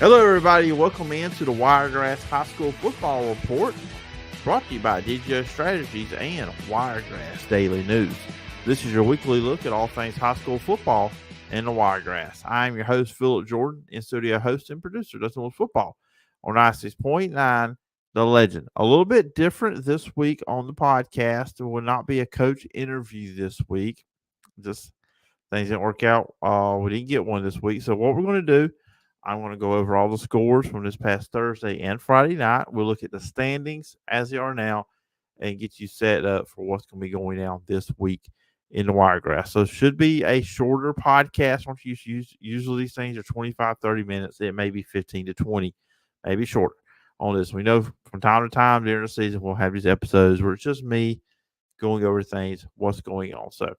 Hello, everybody. Welcome into the Wiregrass High School Football Report, brought to you by DGO Strategies and Wiregrass Daily News. This is your weekly look at all things high school football and the Wiregrass. I am your host, Phillip Jordan, in-studio host and producer, Dustin Wolf Football on 96.9, The Legend. A little bit different this week on the podcast. There will not be a coach interview this week. Just things didn't work out. We didn't get one this week. So what we're going to do, I want to go over all the scores from this past Thursday and Friday night. We'll look at the standings as they are now and get you set up for what's going to be going down this week in the Wiregrass. So it should be a shorter podcast. Usually these things are 25, 30 minutes. It may be 15 to 20, maybe shorter on this. We know from time to time during the season we'll have these episodes where it's just me going over things, what's going on. So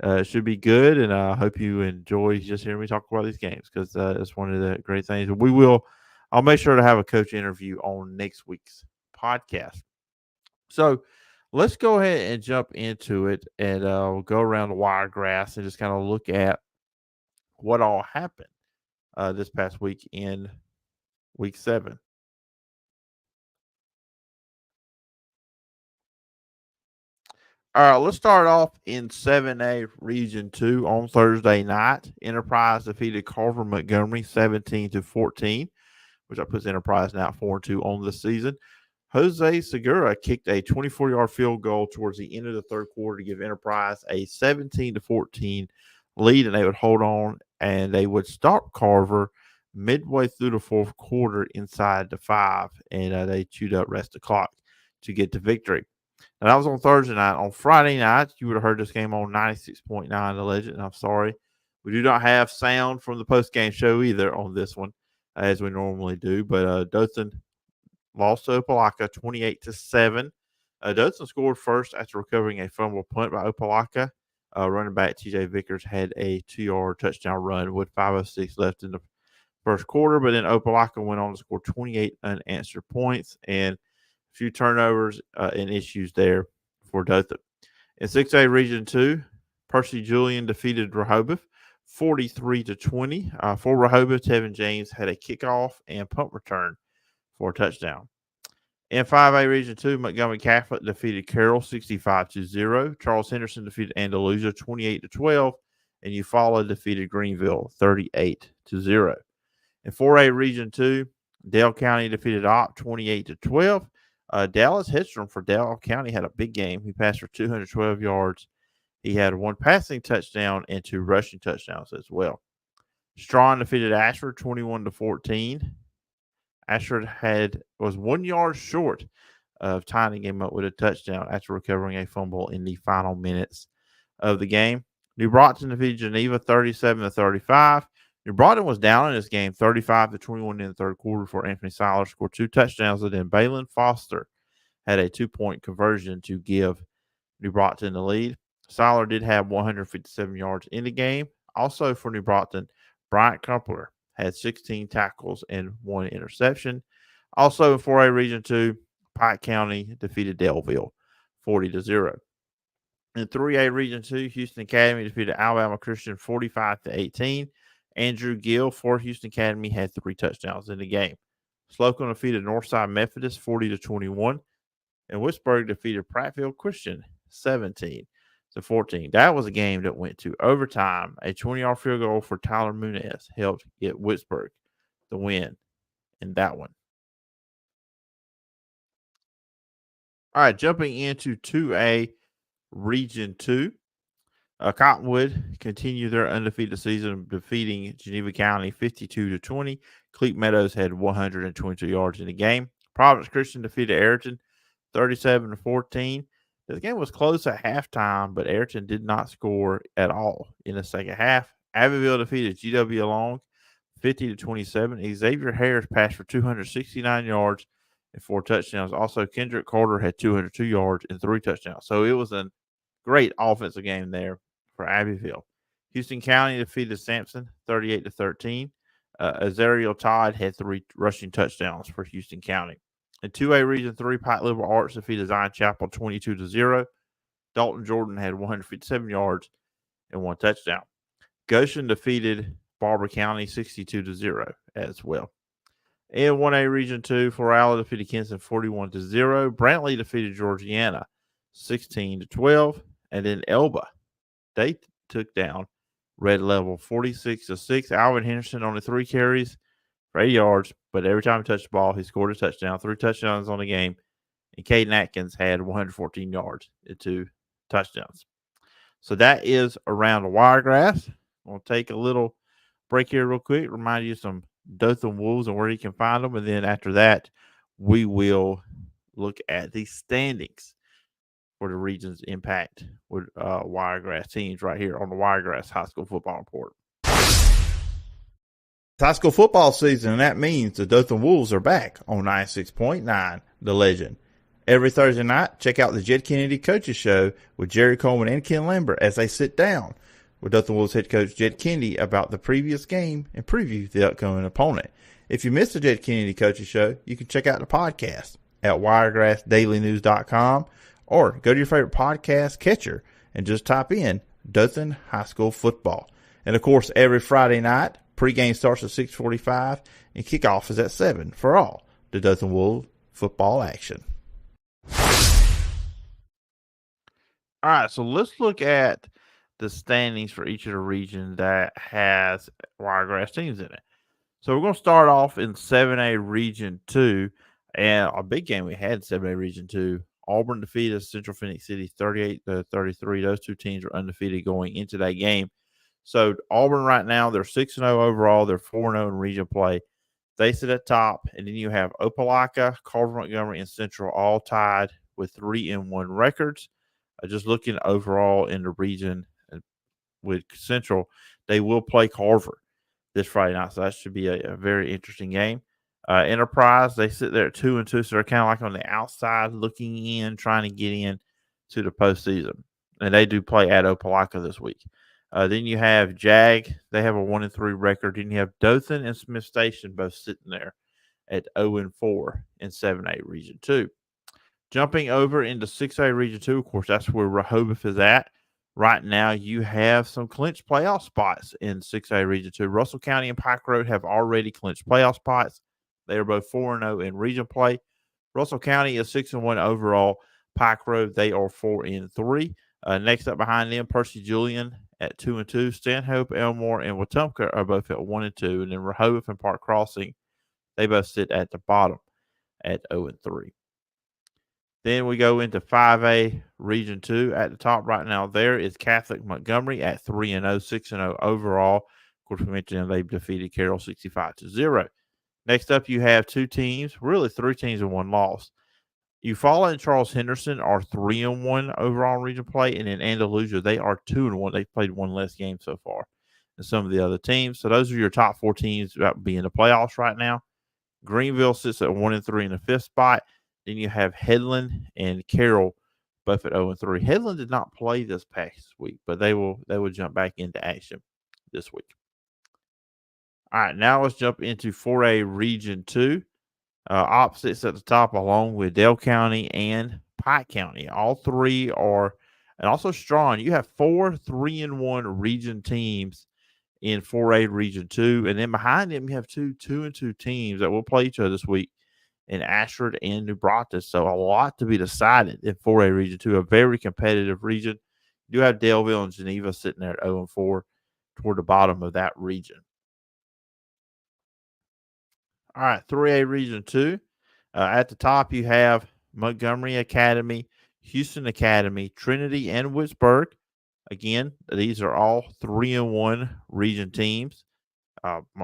it should be good, and I hope you enjoy just hearing me talk about these games because it's one of the great things. I'll make sure to have a coach interview on next week's podcast. So let's go ahead and jump into it, and we'll go around the Wiregrass and just kind of look at what all happened this past week in Week 7. All right, let's start off in 7A Region 2 on Thursday night. Enterprise defeated Carver Montgomery 17-14, which I puts Enterprise now 4-2 on the season. Jose Segura kicked a 24-yard field goal towards the end of the third quarter to give Enterprise a 17-14 lead, and they would hold on, and they would stop Carver midway through the fourth quarter inside the 5, and they chewed up rest of the clock to get the victory. Now, that was on Thursday night. On Friday night, you would have heard this game on 96.9 The Legend. And I'm sorry. We do not have sound from the post-game show either on this one, as we normally do. But Dothan lost to Opelika 28-7. Dothan scored first after recovering a fumble punt by Opelika. Running back T.J. Vickers had a 2-yard touchdown run with 5:06 left in the first quarter. But then Opelika went on to score 28 unanswered points and few turnovers and issues there for Dothan. In 6A Region 2, Percy Julian defeated Rehoboth 43-20. For Rehoboth, Tevin James had a kickoff and punt return for a touchdown. In 5A Region 2, Montgomery Catholic defeated Carroll 65-0. Charles Henderson defeated Andalusia 28-12. And Eufaula defeated Greenville 38-0. In 4A Region 2, Dale County defeated Opp 28-12. Dallas Hedstrom for Dale County had a big game. He passed for 212 yards. He had one passing touchdown and 2 rushing touchdowns as well. Strawn defeated Ashford 21-14. Ashford was 1 yard short of tying the game up with a touchdown after recovering a fumble in the final minutes of the game. New Broughton defeated Geneva 37-35. New Broughton was down in this game 35-21 in the third quarter for Anthony Seiler, scored 2 touchdowns, and then Balin Foster had a 2-point conversion to give New Broughton the lead. Seiler did have 157 yards in the game. Also for New Broughton, Bryant Kumpler had 16 tackles and 1 interception. Also in 4A Region 2, Pike County defeated Delville 40-0. In 3A Region 2, Houston Academy defeated Alabama Christian 45-18. Andrew Gill for Houston Academy had 3 touchdowns in the game. Slocum defeated Northside Methodist 40-21. And Witzburg defeated Prattville Christian 17-14. That was a game that went to overtime. A 20-yard field goal for Tyler Munez helped get Witzburg the win in that one. All right, jumping into 2A Region 2. Cottonwood continued their undefeated season, defeating Geneva County 52-20. Cleet Meadows had 122 yards in the game. Providence Christian defeated Ayrton 37-14. The game was close at halftime, but Ayrton did not score at all in the second half. Abbeville defeated GW Long 50-27. Xavier Harris passed for 269 yards and 4 touchdowns. Also, Kendrick Carter had 202 yards and 3 touchdowns. So it was a great offensive game there for Abbeville. Houston County defeated Sampson 38-13. Azariel Todd had 3 rushing touchdowns for Houston County. In 2A Region 3, Pike Liberal Arts defeated Zion Chapel 22-0. Dalton Jordan had 157 yards and 1 touchdown. Goshen defeated Barber County 62-0 as well. In 1A Region 2, Florala defeated Kinston 41-0. Brantley defeated Georgiana 16-12. And then Elba, they took down Red Level 46-6. Alvin Henderson only 3 carries for 8 yards, but every time he touched the ball, he scored a touchdown. 3 touchdowns on the game. And Caden Atkins had 114 yards and 2 touchdowns. So that is around the Wiregrass. We'll take a little break here real quick, remind you of some Dothan Wolves and where you can find them. And then after that, we will look at the standings for the region's impact with Wiregrass teams right here on the Wiregrass High School Football Report. It's high school football season, and that means the Dothan Wolves are back on 96.9 The Legend. Every Thursday night, check out the Jed Kennedy Coaches Show with Jerry Coleman and Ken Lambert as they sit down with Dothan Wolves head coach Jed Kennedy about the previous game and preview the upcoming opponent. If you missed the Jed Kennedy Coaches Show, you can check out the podcast at wiregrassdailynews.com or go to your favorite podcast catcher and just type in Dothan High School Football. And of course, every Friday night, pregame starts at 6:45 and kickoff is at 7 for all the Dothan Wolves football action. All right, so let's look at the standings for each of the regions that has Wiregrass teams in it. So we're going to start off in 7A Region 2, and a big game we had in 7A Region 2. Auburn defeated Central Phoenix City 38-33. Those two teams are undefeated going into that game. So Auburn right now, they're 6-0 overall. They're 4-0 in region play. They sit at top, and then you have Opelika, Carver Montgomery, and Central all tied with 3-1 records. Just looking overall in the region with Central, they will play Carver this Friday night, so that should be a very interesting game. Enterprise, they sit there at 2-2, so they're kind of like on the outside looking in, trying to get in to the postseason. And they do play at Opelika this week. Then you have Jag, they have a 1-3 record. Then you have Dothan and Smith Station both sitting there at 0-4 in 7A Region 2. Jumping over into 6A Region 2, of course, that's where Rehoboth is at. Right now, you have some clinched playoff spots in 6A Region 2. Russell County and Pike Road have already clinched playoff spots. They are both 4-0 in region play. Russell County is 6-1 overall. Pike Road, they are 4-3. Next up behind them, Percy Julian at 2-2. Stanhope, Elmore, and Wetumpka are both at 1-2. And then Rehoboth and Park Crossing, they both sit at the bottom at 0-3. Then we go into 5A Region 2. At the top right now, there is Catholic Montgomery at 3-0, 6-0 overall. Of course, we mentioned them. They've defeated Carroll 65-0. Next up, you have two teams, really 3 teams and 1 loss. Eufaula and Charles Henderson are 3-1 overall in region play, and in Andalusia, they are 2-1. They've played 1 less game so far than some of the other teams. So those are your top 4 teams about being in the playoffs right now. Greenville sits at 1-3 in the 5th spot. Then you have Headland and Carroll both at 0-3. Headland did not play this past week, but they will jump back into action this week. All right, now let's jump into 4A Region 2. Opposites at the top along with Dale County and Pike County. All 3 are, and also strong. You have 4 3-1 region teams in 4A Region 2. And then behind them, you have 2 2-2 teams that will play each other this week in Ashford and New Braunton. So a lot to be decided in 4A Region 2, a very competitive region. You do have Daleville and Geneva sitting there at 0-4 toward the bottom of that region. All right, 3A Region 2. At the top, you have Montgomery Academy, Houston Academy, Trinity, and Witzburg. Again, these are all 3-1 region teams.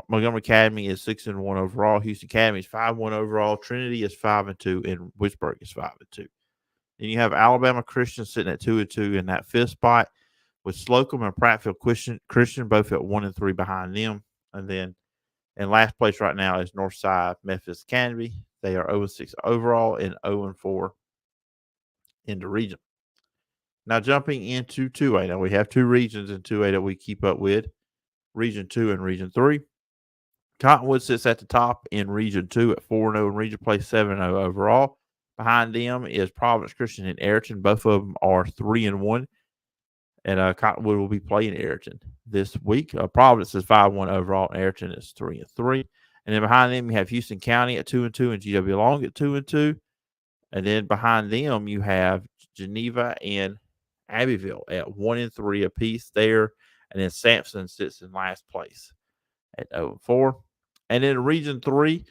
Montgomery Academy is 6-1 overall. Houston Academy is 5-1 overall. Trinity is 5-2, and Witzburg is 5-2. Then you have Alabama Christian sitting at 2-2 in that 5th spot, with Slocum and Prattville Christian both at 1-3 behind them. And then in last place right now is Northside Memphis Academy. They are 0-6 overall and 0-4 in the region. Now jumping into 2A. Now we have 2 regions in 2A that we keep up with. Region 2 and Region 3. Cottonwood sits at the top in Region 2 at 4-0 and region play 7-0 overall. Behind them is Providence Christian and Ayrton. Both of them are 3-1. And Cottonwood will be playing Ayrton this week. Providence is 5-1 overall, and Ayrton is 3-3. And then behind them, you have Houston County at 2-2 and GW Long at 2-2. And then behind them, you have Geneva and Abbeville at 1-3 apiece there. And then Sampson sits in last place at 0-4. And in Region 3,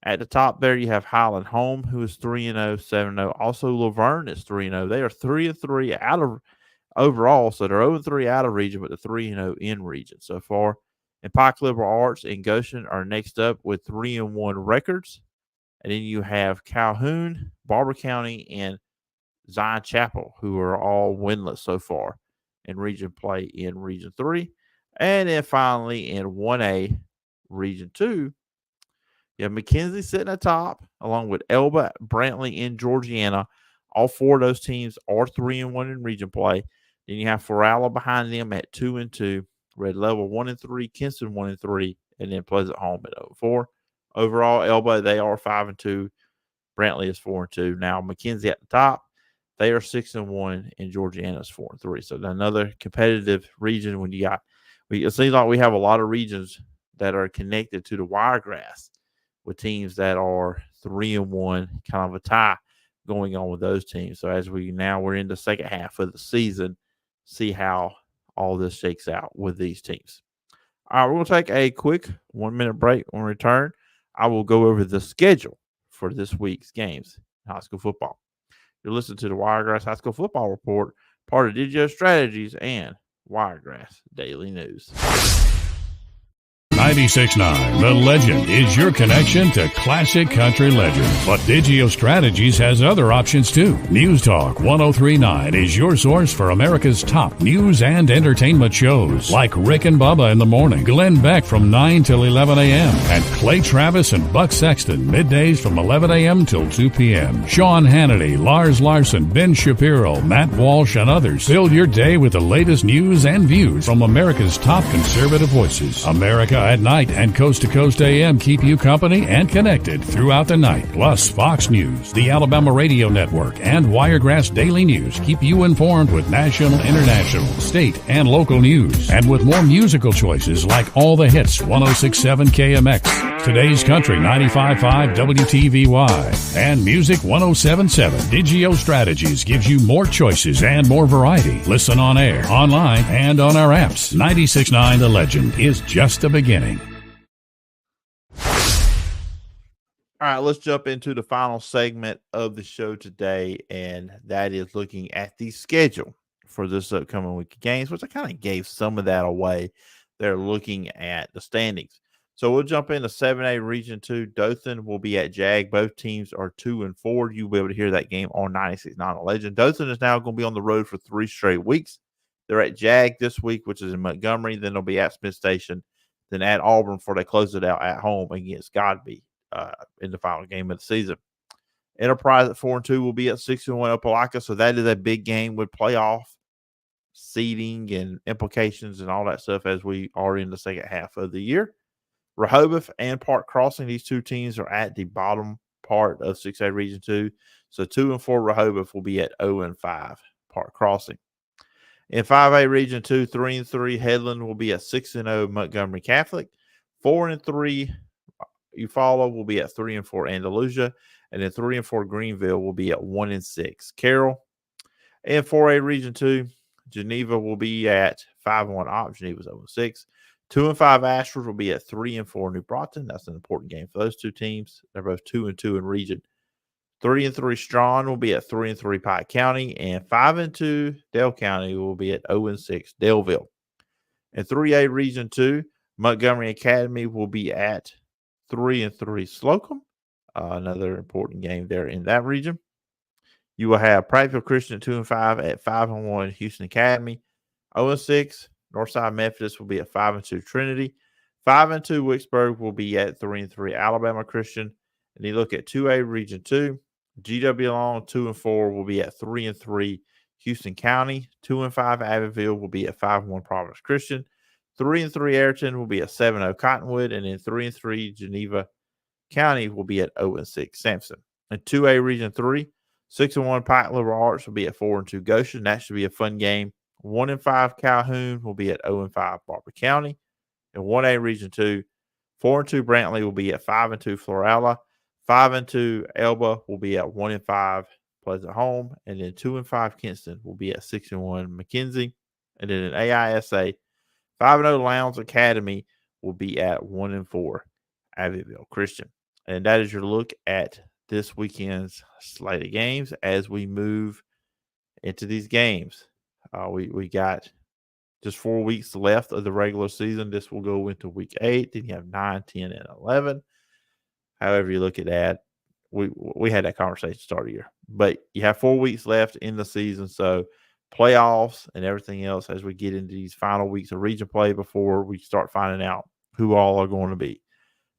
at the top there, you have Highland Home, who is 3-0, 7-0. Also, Laverne is 3-0. They are 3-3 out of overall, so they're 0-3 out of region, but they're 3-0 in region so far. And Pike Liberal Arts and Goshen are next up with 3-1 records. And then you have Calhoun, Barber County, and Zion Chapel, who are all winless so far in region play in Region 3. And then finally in 1A, Region 2, you have McKenzie sitting atop, along with Elba, Brantley, and Georgiana. All four of those teams are 3-1 in region play. Then you have Ferralla behind them at 2-2. Red Level 1-3, Kinston 1-3, and then Pleasant Home at 0-4. Overall, Elba, they are 5-2. Brantley is 4-2. Now McKenzie at the top, they are 6-1, and Georgiana is 4-3. So another competitive region when you got. It seems like we have a lot of regions that are connected to the Wiregrass, with teams that are 3-1, kind of a tie going on with those teams. So as we're in the second half of the season, see how all this shakes out with these teams. All right, we're going to take a quick 1-minute break. When we return, I will go over the schedule for this week's games in high school football. You're listening to the Wiregrass High School Football Report, part of Digio Strategies and Wiregrass Daily News. 96.9 The Legend is your connection to classic country legends. But Digio Strategies has other options too. News Talk 103.9 is your source for America's top news and entertainment shows, like Rick and Bubba in the morning, Glenn Beck from 9 till 11 a.m., and Clay Travis and Buck Sexton middays from 11 a.m. till 2 p.m. Sean Hannity, Lars Larson, Ben Shapiro, Matt Walsh, and others fill your day with the latest news and views from America's top conservative voices. America at Night and Coast to Coast AM keep you company and connected throughout the night. Plus, Fox News, the Alabama Radio Network, and Wiregrass Daily News keep you informed with national, international, state, and local news. And with more musical choices like All the Hits 106.7 KMX, Today's Country 95.5 WTVY, and Music 107.7, Digio Strategies gives you more choices and more variety. Listen on air, online, and on our apps. 96.9 The Legend is just the beginning. All right, let's jump into the final segment of the show today, and that is looking at the schedule for this upcoming week of games, which I kind of gave some of that away. They're looking at the standings. So we'll jump into 7A Region 2. Dothan will be at Jag. Both teams are 2-4. You'll be able to hear that game on 96.9 The Legend. Dothan is now going to be on the road for 3 straight weeks. They're at Jag this week, which is in Montgomery. Then they'll be at Smith Station, then at Auburn before they close it out at home against Godby in the final game of the season. Enterprise at 4-2 will be at 6-1 Opelika. So that is a big game with playoff seeding and implications and all that stuff as we are in the second half of the year. Rehoboth and Park Crossing, these two teams are at the bottom part of 6A Region 2. So 2-4 Rehoboth will be at 0-5 Park Crossing. In 5A Region 2, 3-3 Headland will be at 6-0 Montgomery Catholic. 4-3 Eufaula will be at 3-4 Andalusia. And then 3-4 Greenville will be at 1-6 Carroll. In 4A Region 2, Geneva will be at 5-1 Opp. Geneva's 0-6. 2-5 Ashford will be at 3-4 New Broughton. That's an important game for those two teams. They're both 2-2 in region. 3-3 Strawn will be at 3-3 Pike County, and 5-2 Dale County will be at 0-6 Daleville. In 3A Region 2, Montgomery Academy will be at 3-3 Slocum. Another important game there in that region. You will have Prattville Christian at 2-5 at 5-1 Houston Academy. 0-6 Northside Methodist will be at 5-2 Trinity. 5-2 Wicksburg will be at 3-3 Alabama Christian. And you look at 2A Region 2, GW Long 2-4 will be at 3-3 Houston County. 2-5 Abbeville will be at 5-1 Providence Christian. 3-3 Ayrton will be at 7-0 Cottonwood. And then 3-3 Geneva County will be at 0-6 Sampson. In 2A Region 3, 6-1 Pike Liberal Arts will be at 4-2 Goshen. That should be a fun game. 1-5 Calhoun will be at 0-5 Barber County. In 1A Region 2, 4-2 Brantley will be at 5-2 Florala. 5-2 Elba will be at 1-5 Plays at home. And then 2-5 Kinston will be at 6-1 McKenzie. And then in AISA, 5-0 Lowndes Academy will be at 1-4 Abbeville Christian. And that is your look at this weekend's slate of games as we move into these games. We got just 4 weeks left of the regular season. This will go into week 8. Then you have 9, 10, and 11. However you look at that, we had that conversation start of the year. But you have 4 weeks left in the season, so playoffs and everything else as we get into these final weeks of region play before we start finding out who all are going to be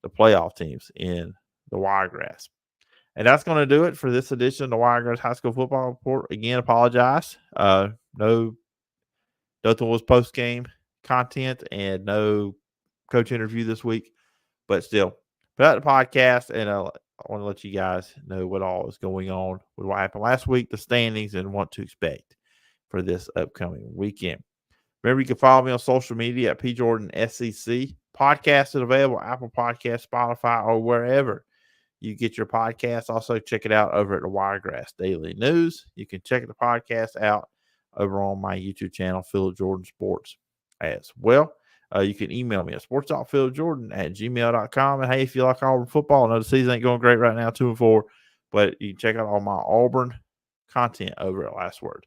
the playoff teams in the Wiregrass. And that's going to do it for this edition of the Wiregrass High School Football Report. Again, apologize. Nothing was post-game content and no coach interview this week. But still, put out the podcast, and I want to let you guys know what all is going on with what happened last week, the standings, and what to expect for this upcoming weekend. Remember, you can follow me on social media at PJordanSEC. Podcast is available Apple Podcasts, Spotify, or wherever you get your podcast. Also, check it out over at the Wiregrass Daily News. You can check the podcast out over on my YouTube channel, Phillip Jordan Sports, as well. You can email me at sports.philipjordan@gmail.com. And hey, if you like Auburn football, I know the season ain't going great right now, 2-4, but you can check out all my Auburn content over at Last Word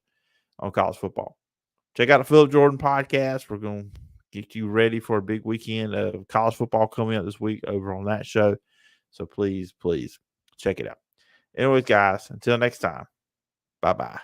on college football. Check out the Phillip Jordan podcast. We're going to get you ready for a big weekend of college football coming up this week over on that show. So please check it out. Anyways, guys, until next time, bye-bye.